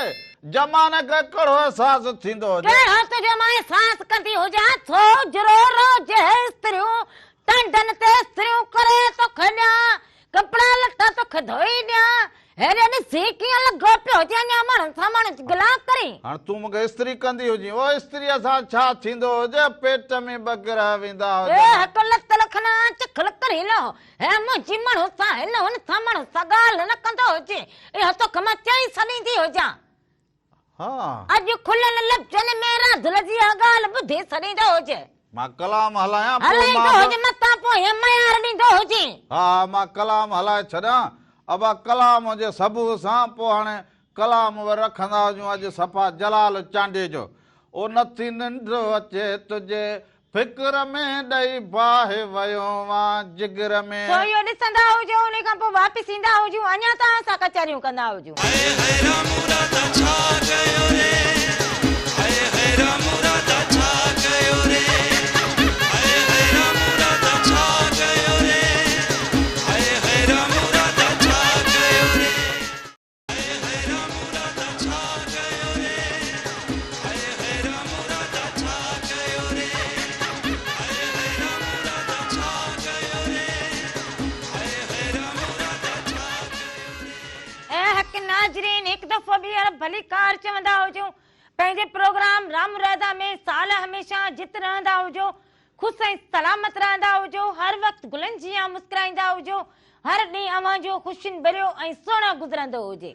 ज़माने खे कहिड़ो अहसासु थींदो हुजे कहिड़ो तुंहिंजो मां एहसास कंदी हुजां थो जरो रोज स्त्रियूं टंडन ते स्त्रियूं करे तोखे ॾियां कपिड़ा लटा तोखे धोई ॾियां हेॾे ॾिसी कीअं लॻो पियो हुजे अञा माण्हुनि सां माण्हू गिला करी हाणे तूं मूंखे इस्त्री कंदी हुजी ओ इस्त्रीअ सां छा थींदो हुजे पेट में बगिरा वेंदा ए हुजनि हक लत लखना चखल करी लो हे मुंहिंजी माण्हू सां हिन हुन सां माण्हू सां ॻाल्हि न कंदो हुजे इहो तोखे मां चई छॾींदी हुजां हा अॼु खुलियल लफ़्ज़नि में राधल जी इहा ॻाल्हि ॿुधी छॾींदो हुजे मां कलाम हलायां पोइ हलाईंदो मां हुजे मथां पोइ मयार ॾींदो हुजे हा मां कलाम हलाए छॾां अबा कलाम जे सबूर सां पोइ हाणे कलाम वरी रखंदा हुजूं अॼु सफ़ा जलाल चांडे जो ओ नथी निंड अचे तुंहिंजे फिक्र में ॾेई बाहि वियो मां जिगर में तो इहो ॾिसंदा हुजो उन खां पोइ वापसि ईंदा हुजूं अञा तव्हां सां कचहरियूं कंदा हुजूं नाज़रीन हिकु दफ़ो ॿीहर भली कार चवंदा हुजूं पंहिंजे प्रोग्राम राम राधा में साल हमेशा जित रहंदा हुजो ख़ुशि ऐं सलामत रहंदा हुजो हर वक़्तु गुलनि जीअं मुस्कुराईंदा हुजो हर ॾींहुं अव्हांजो ख़ुशियुनि भरियो ऐं सुहिणो गुज़रंदो हुजे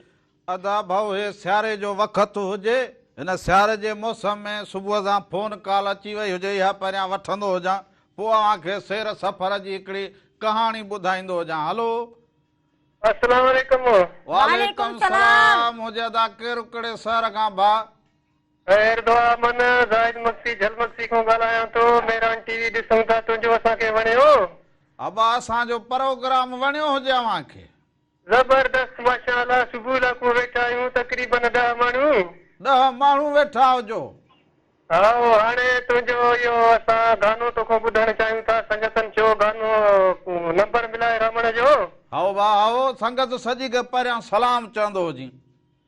अदा भाऊ हे सियारे जो वक़्तु हुजे हिन सियारे जे मौसम में सुबुह सां फोन कॉल अची वई हुजे या पहिरियां वठंदो हुजां पोइ अव्हांखे सैर सफ़र जी हिकिड़ी कहाणी ॿुधाईंदो हुजां हलो अस्सलाम वालेकुम वालेकुम सलाम हुजे अदा केरु कहिड़े शहर खां भाउ ख़ैर दुआ मन ज़ाहिद मक्सी झल मक्सी खां ॻाल्हायां थो मेरान टीवी ॾिसूं था तुंहिंजो असांखे वणियो अबा असांजो प्रोग्राम वणियो हुजे अव्हांखे ज़बरदस्त माशाअल्लाह सुबुह लाको वेठा आहियूं तक़रीबन 10 माण्हू 10 माण्हू वेठा हुजो हा हाणे तुंहिंजो इहो असां गानो तोखां ॿुधणु चाहियूं था संगतनि जो गानो नंबर संगत सजी के परियां सलाम चवंदो हुजी।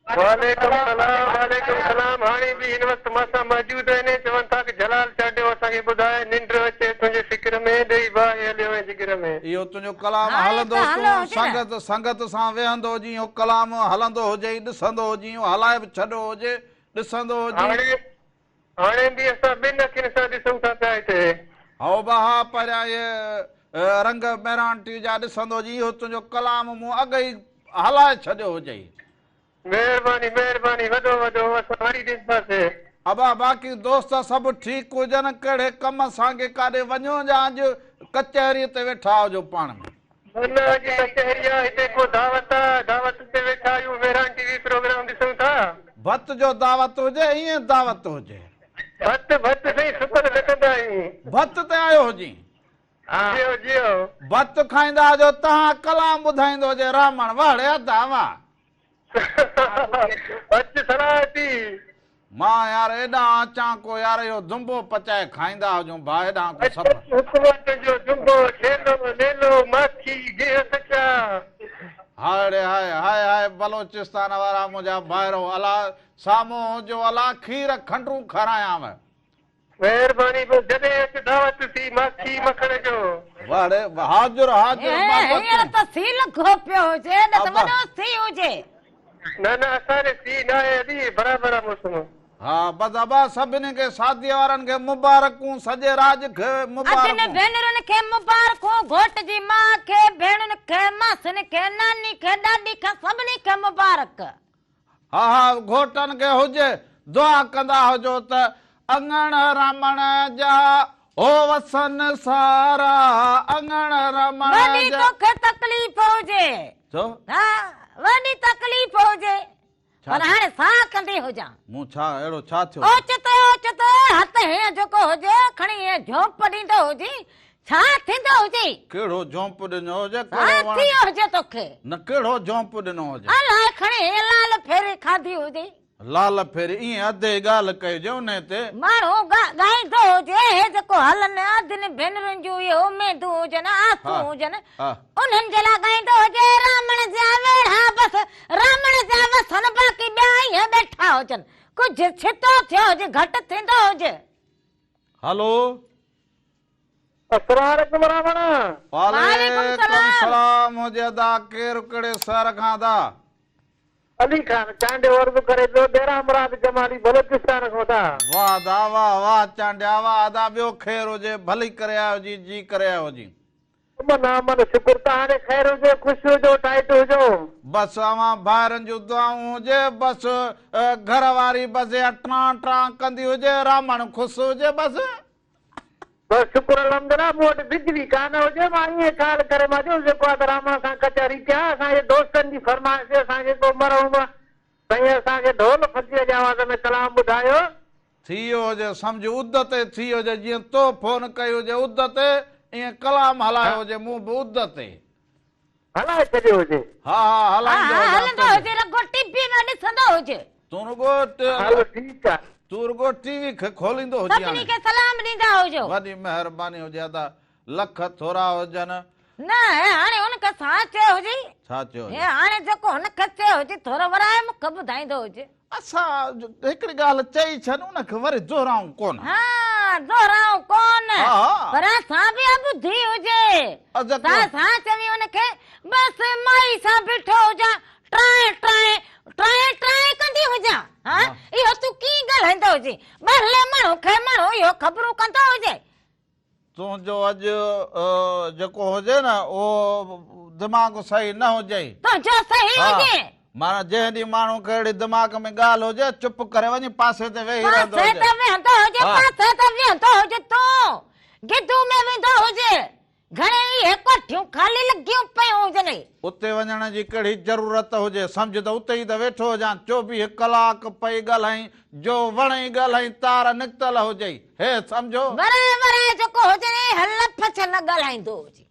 वालेकुम सलाम। हाणे भी हिन वक्त मासा मौजूद आहिनि, चवनि था कि जलाल चाडियो असांखे ॿुधाए, निंड अचे तुंहिंजे फिक्र में, ॾेई बाहि हलियो ऐं जिगर में। इहो तुंहिंजो कलाम हाणे हलंदो, त हलो तूं हुजे न। संगत सां वेहंदो हुजी, इहो कलाम हलंदो हुजे, ॾिसंदो हुजी, हलाए बि छॾो हुजे, ॾिसंदो हुजी। हाणे बि असां ॿिनि अखियुनि सां ॾिसूं था पिया हिते। हओ बहा परियां इहे रंग मेरांटी जा ॾिसंदो हुजी, इहो तुंहिंजो कलाम मूं अॻ ई हलाए छॾियो हुजे। महिरबानी महिरबानी, वॾो वॾो, असां वरी ॾिसंदासीं। अबा बाक़ी दोस्त सभु ठीकु हुजनि, कहिड़े कम सां काॾे वञो या अॼु कचहरीअ ते वेठा हुजो पाण में? न अॼु कचहरी आहे, हिते को दावत आहे, दावत ते वेठा आहियूं, मेहरान टीवी प्रोग्राम ॾिसूं था। भत जो दावत हुजे, ईअं दावत हुजे? भत भत साईं, शुक्र लिखंदा आहियूं। भत ते आयो हुजी? जियो जियो। भत खाईंदा हुजो, तव्हां कलाम ॿुधाईंदो हुजे रामण वाड़े दावा। अच सराहती। मां यार एॾां अचां को यार इहो दुंबो पचाए खाईंदा हुजूं भा, एॾां को सफ़र। हुकूमत जो दुंबो, छेलो लेलो, माखी, गिह सचा। हाय हाय हाय हाय, बलोचिस्तान वारा मुंहिंजा भाइरो, अला साम्हूं जो अला खीर खंडू खारायांव। महिरबानी, बस जॾहिं अच दावत थी माखी मखण जो। वाड़े हाज़ुर हाज़ुर हींअर त सी लॻो पियो हुजे, न त वॾो सी हुजे। न न, असांजे सी न आहे अॼु, बराबरि आहे मौसम। हा बस अबा सभिनी खे शादी वारनि खे मुबारकूं, सॼे राज खे मुबारकूं। भेनरुनि खे मुबारकूं, घोट जी मां खे, भेणुनि खे, मासियुनि खे, नानी खे, ॾाॾी खे, सभिनी खे मुबारक। हा हा, घोटनि खे हुजे, दुआ कंदा हुजो त अंगण रमण जा ओ वसन सारा, अंगण रमण वॾी जा। तोखे तकलीफ़ हुजे, छो? हा वॾी तकलीफ़ हुजे, पर हाणे सा कंदी हुजां। मूं छा अहिड़ो छा थियो? ओचितो हथ हीअं जेको हुजे खणी हीअं झोंप ॾींदो हुजे, छा थींदो हुजे? कहिड़ो झोंप ॾिनो हुजे? छा थियो हुजे तोखे? न कहिड़ो झोंप ॾिनो हुजे? अलाए खणी लाल फेरी खाधी हुजे। लाल फेरी ईअं अधे ॻाल्हि कइजो उन ते। माण्हू ॻाईंदो हुजे, हे जेको हलनि अधनि भेनरुनि जूं इहे उमेदूं हुजनि, आसूं हुजनि, उन्हनि जे लाइ ॻाईंदो हुजे रामण जा वेड़ा बसि, रामण जा वसन, बाक़ी ॿिया ईअं वेठा हुजनि, कुझु छितो थियो हुजे, घटि थींदो हुजे। हलो अस्सलाम वालेकुम रामण। वालेकुम सलाम हुजे अदा, केरु कहिड़े शहर खां दा? अली खान चांडे अर्ज़ करे पियो, डेरा मुराद जमाली बलोचिस्तान खां था। वाह दा वाह वाह चांडिया, वाह अदा, ॿियो ख़ैर हुजे, भली करे आयो जी करे आयो जी। मन शुक्र, तव्हांखे ख़ैर हुजे, ख़ुशि हुजो, टाइट हुजो। बसि अवां ॿाहिरनि जूं दुआऊं हुजे, बसि घर वारी बसि ट्रां ट्रां कंदी हुजे, रामण ख़ुशि हुजे, बसि बस शुक्र अलहमदुलिल्लाह। मूं वटि बिजली कान हुजे, मां ईअं ख़्यालु करे मां जो जेको आहे रामण सां कचहरी कया, असांजे दोस्तनि जी फरमाइश, असांखे को मरहूम साईं असांखे ढोल फकीअ जे आवाज़ में कलाम ॿुधायो। थी वियो हुजे सम्झ, उदत थी हुजे, जीअं तो फोन कई हुजे उदत, ईअं कलाम हलायो हुजे, मूं बि उदत हलाए छॾियो हुजे। हा हा हलंदो हुजे, रुॻो टीवी में ॾिसंदो हुजे। तूं रुॻो टीवी खे खोलींदो हुजे, सभिनी खे सलाम ॾींदा हुजो। वॾी महिरबानी हुजे अदा, लख थोरा हुजनि। न हाणे हुनखे छा चयो हुजे? छा चयो? हाणे जेको हुनखे चयो हुजे थोरो वराए मूंखे ॿुधाईंदो हुजे। असां हिकिड़ी ॻाल्हि चई छॾ, उनखे वरी दोहराऊं कोन। हा दोहराऊं कोन, पर असां बि ॿुधी हुजे। असां चवी हुनखे बसि माई सां बीठो हुजां, ट्राए ट्राए ट्राए ट्राए कंदी हुजां। हा इहो तूं कीअं ॻाल्हाईंदो हुजे? ॿाहिरले माण्हू खे माण्हू इहो ख़बरूं कंदो हुजे। तुंहिंजो अॼु जेको हुजे न उहो दिमाग़ सही न हुजे। तुंहिंजो सही हुजे, माना जंहिं ॾींहुं माण्हू खे अहिड़ी दिमाग़ में ॻाल्हि हुजे, चुप करे वञी पासे ते वेही रहंदो हुजे। पासे ते वेहंदो हुजे, तूं गिदू में वेंदो हुजे, घणे इहे कोठियूं ख़ाली लॻियूं पियूं हुजनि, उते वञण जी कहिड़ी ज़रूरत हुजे? सम्झ त उते ई त वेठो हुजां, 24 कलाक पई ॻाल्हाई, जो वणे ॻाल्हाई, तार निकितल हुजे, हे सम्झो। वराए वराए जेको हुजे लफ़ छा न ॻाल्हाईंदो हुजे,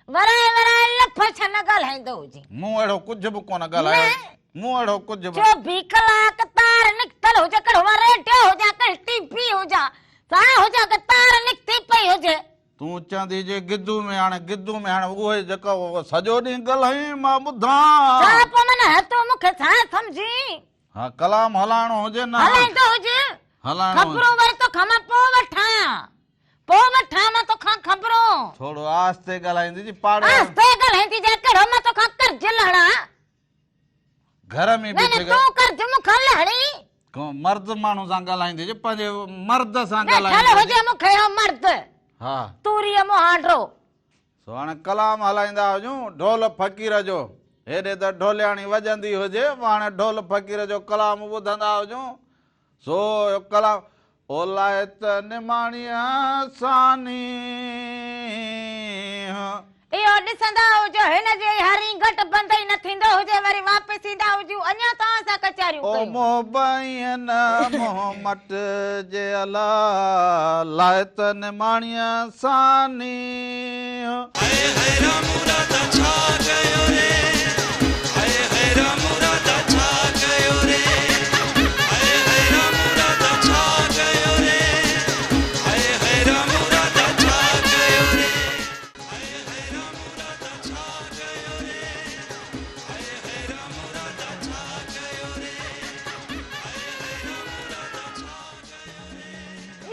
वराए वराए लफ़ छा न ॻाल्हाईंदो हुजे। मूं अहिड़ो कुझु बि कोन ॻाल्हायो, मूं अहिड़ो कुझु बि। 24 कलाक तार निकितल हुजे, कहिड़ो रेडियो हुजे, कहिड़ी टीवी हुजे, सा हुजे कि तार निकिती पई हुजे। तूं चवंदी जे गिद्दू में हाणे उहे जेका सॼो ॾींहुं ॻाल्हाई मां ॿुधां छा पोइ मन हतो मूंखे छा सम्झी हा कलाम हलाइणो हुजे न हलाईंदो हुजे हलाइणो ख़बरूं वरी तो खम पोइ वठां मां तोखां ख़बरूं थोरो आस्ते ॻाल्हाईंदी जी पाड़े आस्ते ॻाल्हाईंदी जे कहिड़ो मां तोखां कर्ज लहणा घर में न बीठे तूं कर्ज मूंखां लहणी मर्द माण्हू सां ॻाल्हाईंदी जे पंहिंजे मर्द सां न ठल ॻाल्हाईंदी हुजे मूंखे इहो मर्द हा तूरीअ मुहांडो सो हाणे कलाम हलाईंदा हुजूं ढोल फ़क़ीर जो हेॾे त ढोलियाणी वॼंदी हुजे हाणे ढोल फ़क़ीर जो कलाम ॿुधंदा हुजूं सो कलाम ओलाए त निमाणीअ सानी इहो ॾिसंदा हुजो हिन जे हरी घटि बंदि न थींदो हुजे वरी वापसि ईंदा हुजूं अञा तव्हां सां कचारियूं ओ कयूं मोहबैन मोहम्मद जे अला लाए त निमाणीअ सानी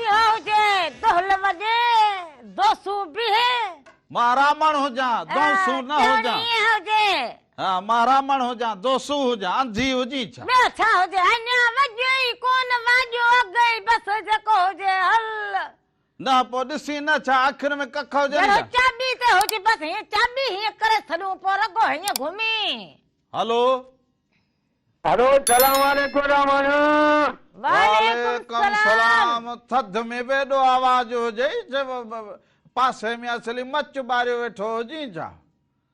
इहो हुजे दोहल वॼे दोसू बिहे मां रामण हुजां दोसू न हुजां ईअं हुजे हा मां रामण हुजां दोसू हुजां अंधी हुजी छा ॿियो छा हुजे अञा वॼो ई कोन वाॼो अॻई बसि जेको हुजे हल न पोइ ॾिसी न छा आख़िर में कख हुजे जहिड़ो न चाबी ते हुजे बसि हीअं चाबी हीअं करे छॾूं पोइ रगो हीअं घुमी हलो हेलो सलाम वालेकुम रामन वालेकुम सलाम थधि में वेॾो आवाज हुजे पासे में असली मच ॿारियो वेठो हुजी छा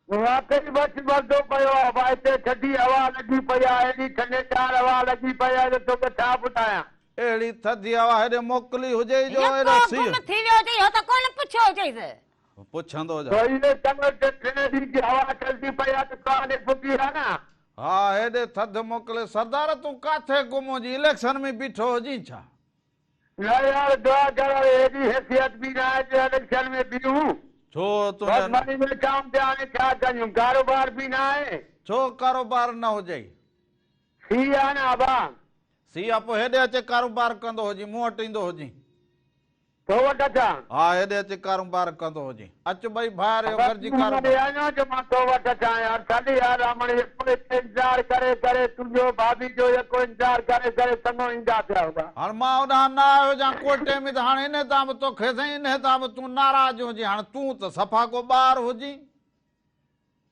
वाकई बस बरदो पियो आहे भाई हिते थधी हवा लॻी पई आहे एॾी ठंडेदार हवा लॻी पई आहे त तोखे छा ॿुधायां अहिड़ी थधी हवा हेॾे मोकिली हुजे जो यको हेॾो गुम सीउ थी वियो हुजे इहो त कोन पुछियो हुजेसि पुछंदो जा वरी इहे चङो टे ॾींहं जी हवा चलदी पई आहे त काने फुकी आहे न हा हेॾे थधि मोकिले सरदार तूं काथे गुम हुजी इलेक्शन में बीठो हुजी छा न यार दुआ कर हेॾी हैसियत बि न आहे जो इलेक्शन में बीहूं छो बस मनी में जाम ते हाणे छा कयूं कारोबार बि न आहे छो कारोबार न हुजे थी आहे न अबा सीउ पोइ हेॾे अचे कारोबार कंदो हुजी मूं वटि ईंदो हुजी तो वटि अचां हा हेॾे अचे कारोबार कंदो हुजी अच ॿई भाइर गॾिजी कारोबार आहियां जो मां तो वटि अचां यार छॾ यार रामण हिकु इंतज़ारु करे करे तुंहिंजो भाभी जो हिकु इंतज़ारु करे करे चङो ईंदा पिया हुआ हाणे मां होॾां न आयो जा कोटे में त हाणे इन तां बि तोखे साईं इन तां बि तूं नाराज़ हुजी हाणे तूं त सफ़ा को ॿार हुजी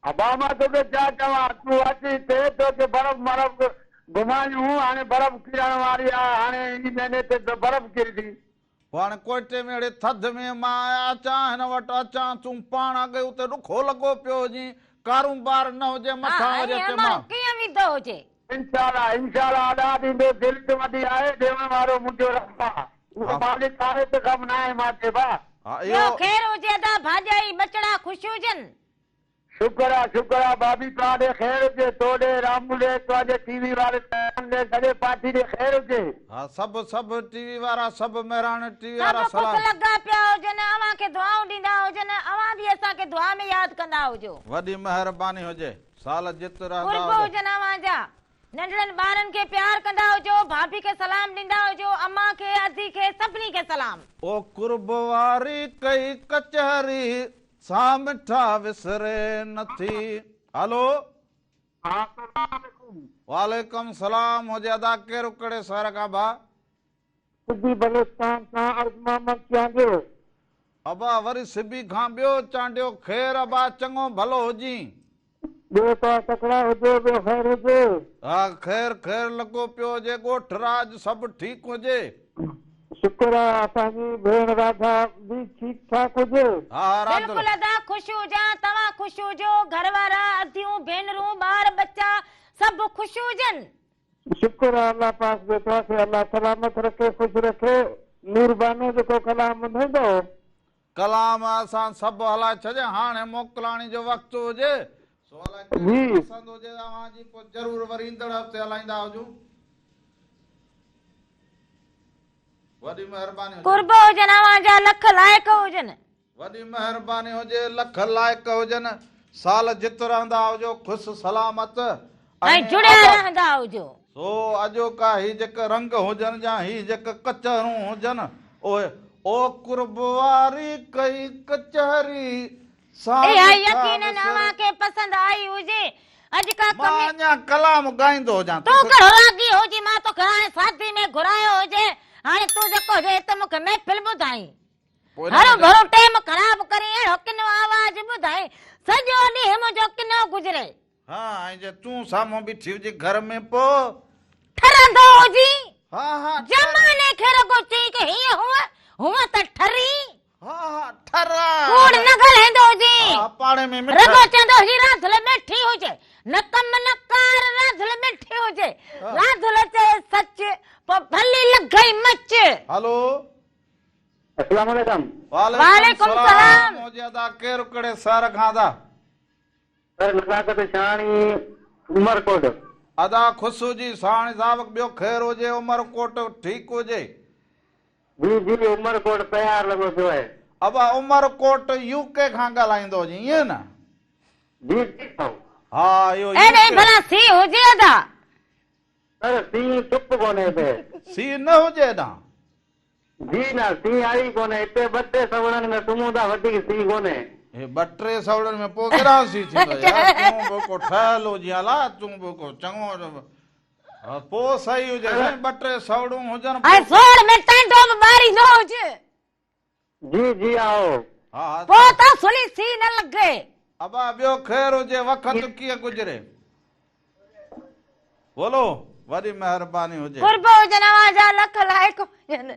अबा मां तोखे छा चवां तूं अची हिते तोखे बर्फ़ मरफ़ घुमायूं हाणे बर्फ़ किरण वारी आहे हाणे इन महीने ते त बर्फ़ किरंदी पोइ हाणे कोटे में अहिड़े थधि में मां अचां हिन वटि अचां तूं पाण अॻे उते ॾुखो लॻो पियो हुजी कारोबार न हुजे मथां वरी अचे मां कीअं विधो हुजे इंशाल्लाह अदा ॾींदो दिलि त वॾी आहे ॾियण वारो मुंहिंजो रब आहे उहो मालिक आहे त कमु न आहे मां चइबा हा ॿियो इहो ख़ैर हुजे अदा भाॼाई बचड़ा ख़ुशि हुजनि शुक्र आहे भाभी तव्हां ॾे ख़ैर हुजे तो ॾे रामू ॾे तुंहिंजे टीवी वारे सॼे पार्टी ॾे ख़ैर हुजे हा सभु टीवी वारा सभु महिराण टीवी वारा सभु सलाम ख़ुशि लॻा पिया हुजनि अव्हां खे दुआऊं ॾींदा हुजनि अव्हां बि असांखे दुआ में यादि कंदा हुजो वॾी महिरबानी हुजे साल जित रहंदा कुर्ब हुजो हुजनि अव्हां जा नंढड़नि ॿारनि खे प्यार कंदा हुजो भाभी खे सलाम ॾींदा हुजो अम्मा खे अदी खे सभिनी खे सलाम ओ कुर्ब वारी कई कचहरी सा मिठा विसरे नथी हलो वालेकुम सलाम हुजे अदा केरु कहिड़े शहर खां भा सिद्धी बलोचिस्तान सां अर्ज़ मोहम्मद चांडियो अबा वरी सिबी खां ॿियो चांडियो ख़ैर अबा चङो भलो हुजी ॿियो तव्हां तकड़ा हुजो ॿियो ख़ैर हुजे हा ख़ैर लॻो पियो हुजे ॻोठ राज सभु ठीकु हुजे शुक्र आहे असांजी भेण राधा बि ठीकु ठाक हुजे हा राधो बिल्कुलु अदा ख़ुशि हुजां तव्हां ख़ुशि हुजो घर वारा अदियूं भेनरूं ॿार बच्चा सभु ख़ुशि हुजनि शुक्र आहे अल्लाह पाक जो तव्हांखे अल्लाह सलामत रखे ख़ुशि रखे नूरबानो जेको कलाम ॿुधंदो कलाम असां सभु हलाए छॾे हाणे मोकिलाणी जो वक़्तु हुजे सो हलाए जी पसंदि हुजे तव्हांजी पोइ ज़रूरु वरी ईंदड़ हफ़्ते हलाईंदा हुजूं वॾी महिरबानी कुर्ब हुजनि अव्हां जा लख लाइक़ हुजनि वॾी महिरबानी हुजे, लख लाइक हुजनि, साल जित रहंदा हुजो, ख़ुशि सलामत ऐं जुड़िया रहंदा हुजो। सो अॼोका ही जेके रंग हुजनि या ही जेके कचहरूं हुजनि, ओए ओ कुर्बवारी कई कचहरी यकीनन अवां खे पसंद आई हुजे। अॼु का मां अञा कलाम ॻाईंदो हुजां। तूं कहिड़ो रागी हुजी, मां तोखे हाणे शादी में घुरायो हुजे, हाणे तूं जेको हुजे त मूंखे महफ़िल ॿुधाई, हरो भरो टाइम ख़राब करे अहिड़ो किनो आवाज़ ॿुधाई, सॼो ॾींहुं मुंहिंजो किनो गुज़रे। हा, ऐं जे तूं साम्हूं बीठी हुजे घर में पोइ ठरंदो हुजी। हा हा ज़माने खे रुॻो चई कि हीअं हूअं त ठरी। हा ठरा कूड़ न ॻाल्हाईंदो हुजी, पाणे में रुॻो चवंदो हुजी रांधल मेठी हुजे, न कम न कार रांधल मेठी हुजे, रांधल चए सच पोइ भली लॻई मच। हलो अस्सलाम वालेकुम। वालेकुम सलाम। मुझे अदा केरु कड़े सर खां था सर नज़ाकत शानी उमरकोट। अदा खुशू जी साणी साहब ॿियो ख़ैर हुजे, उमरकोट ठीकु हुजे। जी जी उमरकोट तयार लॻो पियो आहे। अबा उमरकोट यूके खां ॻाल्हाईंदो हुजे ईअं न? जी जी साईं। हा इहो एॾे भला सी हुजे अदा? सर सी चुप कोन्हे पे। सी न हुजे हेॾां? जी न सी आई कोन्हे हिते, ॿ टे सवड़नि में सुम्हूं था, वधीक सी कोन्हे। हे 2-3 सवड़नि में पोइ केॾा सी थींदो यार? तूं बि को ठहियल हुजे अला, तूं बि को चङो पोइ सही हुजे। 2-3 सवड़ूं हुजनि ऐं सोड़ में टंडो बि ॿारी न हुजे। जी जी आओ। हा पोइ त सुली सी न लॻे। अबा ॿियो ख़ैर हुजे, वक़्तु कीअं गुज़रे? बोलो, वॾी महिरबानी हुजे। कुर्बो हुजनि अवां जा लख लाइक हुजनि,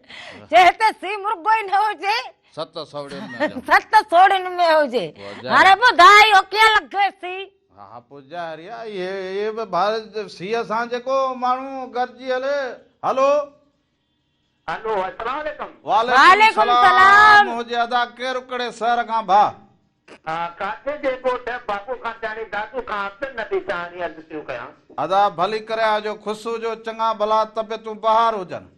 जे त सी मुर्गो ई न हुजे, 7 सवड़नि में 7 सोड़नि में हुजे। हाणे ॿुधाई हो कीअं लॻे सी? हा पुजारिया ये बि भारत सीअ सां जेको माण्हू गॾिजी हले। हलो हेलो अस्सलाम वालेकुम। वालेकुम सलाम। हुजे अदा केरु कड़े सर खां भा? काथे जेको बापू खां चाणी दादू खां अब्दुल नबी चाणी अर्ज़ पियो कयां। अदा भली करे आजो, खुशू जो चङा भला तबियतूं बहार हुजनि।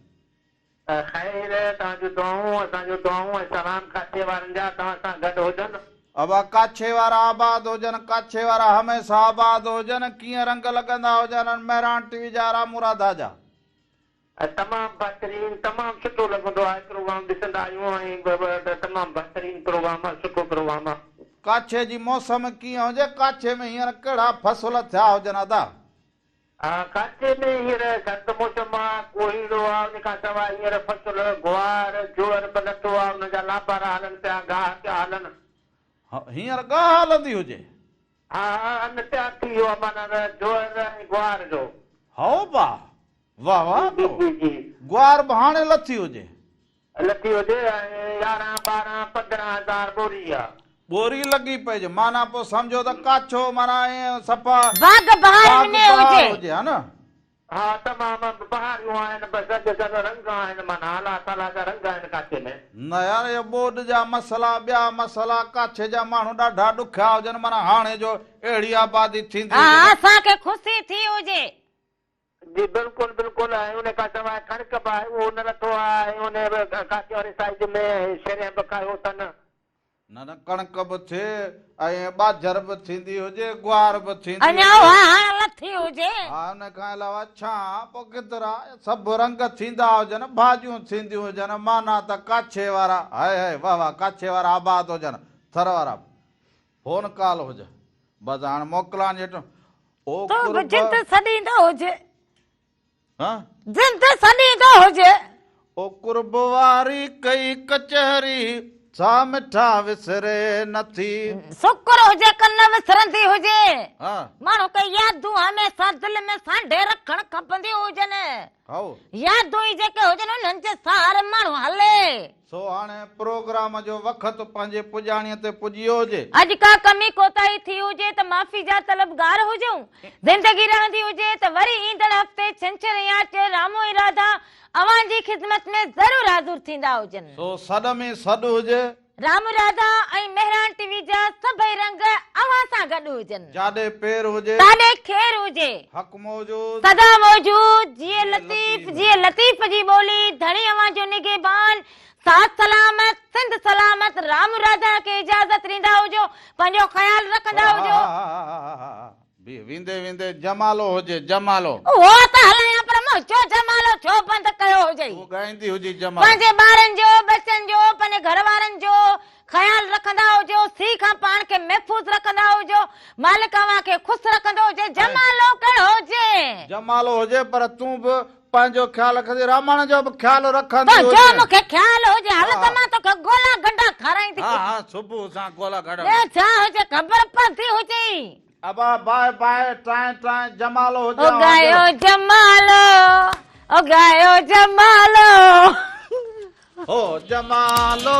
ख़ैर तव्हांजो दुआऊं, असांजो दुआऊं ऐं सलाम काथे वारनि जा तव्हां सां गॾु हुजनि। अबा काछे वारा आबाद हुजनि, काछे वारा हमेशा आबाद हुजनि। कीअं रंग लॻंदा हुजनि मेहरान टीवी जा, रामू राधा जा? तमामु बहितरीन, तमामु सुठो लॻंदो आहे प्रोग्राम ॾिसंदा आहियूं ऐं तमामु बहितरीन प्रोग्राम आहे, सुठो प्रोग्राम आहे। काछे जी मौसम कीअं हुजे? काछे में हींअर कहिड़ा फसल थिया हुजनि अदा? काथे में हींअर सर्द मौसम आहे, कोहीड़ो आहे, उन खां सवाइ हींअर फसल गुआर जुअर बि लथो आहे, हुनजा लापारा हलनि पिया, गाह पिया हलनि। हींअर गाह हलंदी हुजे? हा अन्न तयार थी वियो आहे, माना जुअर ऐं गुआर जो। हो बा वाह वाह। जी जी गुआर बि हाणे लथी हुजे? लथी हुजे 11, 12, 15,000 बोरी आहे। बोरी लॻी पइजे, माना पोइ सम्झो त काछो माना ईअं सफ़ा बाग बहार में हुजे हा न? हा तमामु बहारियूं आहिनि, बसि रंग आहिनि, माना आला ताला जा रंग आहिनि काथे में। न यार इहो बोर्ड जा मसला, ॿिया मसला, काछे जा माण्हू ॾाढा ॾुखिया हुजनि, माना हाणे जो अहिड़ी आबादी थींदी। हा असांखे ख़ुशी थी हुजे। जी बिल्कुलु बिल्कुलु। ऐं उन खां सवाइ कणिक बि आहे, उहो न लथो आहे, ऐं उन काथे वारी साइड में शरे बि कयो अथनि। न न कणिक बि थिए ऐं ॿाझर बि थींदी हुजे, गुआर बि थींदी अञा लथी हुजे। हा उन खां अलावा छा पोइ केतिरा सभु रंग थींदा हुजनि, भाॼियूं थींदियूं हुजनि, माना त काछे वारा हाय हाय वाह वाह, काछे वारा आबाद हुजनि, थर वारा फोन कॉल हुजे। बसि हाणे मोकिलां जेठो ओ जिंद सॾींदो हुजे, हाँ जिंद सॾींदो हुजे। ओ कुर्ब वारी कई कचहरी सा मिठा विसरे नथी। शुक्र हुजे कन विसरंदी हुजे। हाँ माण्हू खे यादूं हमेशा दिलि में सांढे रखण खपंदियूं हुजनि। हाओ यादूं ई जेके हुजनि उन्हनि जे सहारे माण्हू हले। सो हाणे प्रोग्राम जो वक़्तु पंहिंजे पुॼाणीअ ते पुॼियो हुजे। अॼु का कमी कोताही थी हुजे त माफ़ी जा तलबगार हुजूं। ज़िंदगी रहंदी हुजे त वरी ईंदड़ हफ़्ते छंछर या रामो ऐं राधा अवां जी ख़िदमत में ज़रूर हाज़ुर थींदा हुजनि। सो सॾ में सॾ हुजे। राम राधा ऐं मेहरान टीवी जा सभई रंग अवां सां गॾु हुजनि। जाॾे पेर हुजे ताॾे ख़ैर हुजे। हक़ मौजूद सदा मौजूद। जीअं लतीफ़ जी ॿोली धणी अवां जो निगहबान साथ सलामत सिंध सलामत राम राधा इज्जत ॾींदा हुजो, पंहिंजो ख़्यालु रखंदा हुजो। विंदे विंदे जमालो हुजे जमालो। उहो त हलायां पर मां छो जमालो छो बंदि कयो हुजे? तूं ॻाईंदी हुजी जमालो। पंहिंजे ॿारनि जो, बचनि जो, पंहिंजे घर वारनि जो ख़्यालु रखंदा हुजो, सी खां पाण खे महफ़ूज़ रखंदा हुजो, मालिक खे ख़ुशि रखंदो हुजे, जमालो कहिड़ो हुजे? जमालो हुजे पर तूं बि पंहिंजो ख्यालु रखंदी, रामण जो बि ख्यालु रखंदी जो हुजे। मूंखे ख़्यालु हुजे, हल त मां तोखे गोला गंढा खाराईंदी। हाँ सुबुह सां गोला गॾ। छा हुजे ख़बर पवंदी हुजे। अबा बाय बाय टाइ टाइ जमालो हुजे। ओ गायो जमालो, ओ गायो जमालो, हो जमालो।